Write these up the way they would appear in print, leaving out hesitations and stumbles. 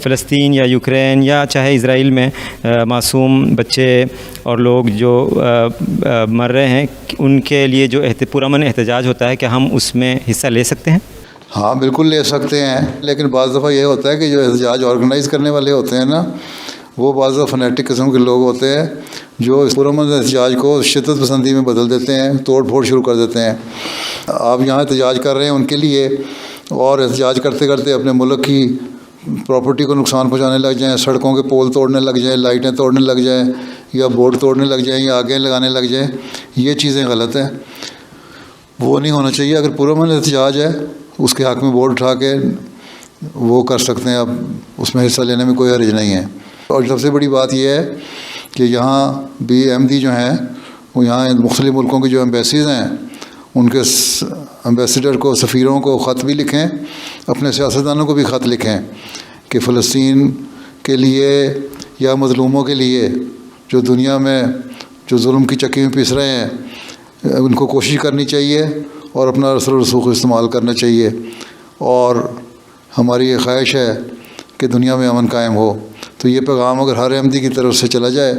فلسطین یا یوکرین یا چاہے اسرائیل میں معصوم بچے اور لوگ جو مر رہے ہیں، ان کے لیے جو پرامن احتجاج ہوتا ہے، کیا ہم اس میں حصہ لے سکتے ہیں؟ ہاں بالکل لے سکتے ہیں، لیکن بعض دفعہ یہ ہوتا ہے کہ جو احتجاج آرگنائز کرنے والے ہوتے ہیں نا، وہ بعض دفعہ فنیٹک قسم کے لوگ ہوتے ہیں جو اس پرامن احتجاج کو شدت پسندی میں بدل دیتے ہیں، توڑ پھوڑ شروع کر دیتے ہیں۔ آپ یہاں احتجاج کر رہے ہیں ان کے لیے، اور احتجاج کرتے کرتے اپنے ملک کی پراپرٹی کو نقصان پہنچانے لگ جائیں، سڑکوں کے پول توڑنے لگ جائیں، لائٹیں توڑنے لگ جائیں، یا بورڈ توڑنے لگ جائیں، یا آگے لگانے لگ جائیں، یہ چیزیں غلط ہیں، وہ نہیں ہونا چاہیے۔ اگر پرامن احتجاج ہے اس کے حق میں بورڈ اٹھا کے وہ کر سکتے ہیں، اب اس میں حصہ لینے میں کوئی حرج نہیں ہے۔ اور سب سے بڑی بات یہ ہے کہ یہاں بھی احمدی جو ہیں وہ یہاں مختلف ملکوں کی جو ایمبیسیز ہیں ان کے ایمبیسیڈر کو، سفیروں کو خط بھی لکھیں، اپنے سیاستدانوں کو بھی خط لکھیں کہ فلسطین کے لیے یا مظلوموں کے لیے جو دنیا میں جو ظلم کی چکی میں پس رہے ہیں، ان کو کوشش کرنی چاہیے اور اپنا اثر و رسوخ استعمال کرنا چاہیے، اور ہماری یہ خواہش ہے کہ دنیا میں امن قائم ہو۔ تو یہ پیغام اگر ہر احمدی کی طرف سے چلا جائے،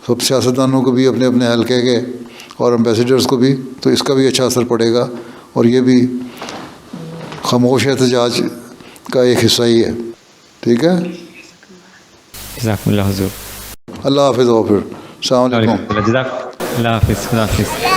سب سیاستدانوں کو بھی، اپنے اپنے حلقے کے اور ایمبیسیڈرز کو بھی، تو اس کا بھی اچھا اثر پڑے گا، اور یہ بھی خاموش احتجاج کا ایک حصہ ہی ہے۔ ٹھیک ہے، جزاکم اللہ حضور۔ اللہ حافظ۔ اور پھر السلام علیکم۔ اللہ حافظ، خدا حافظ۔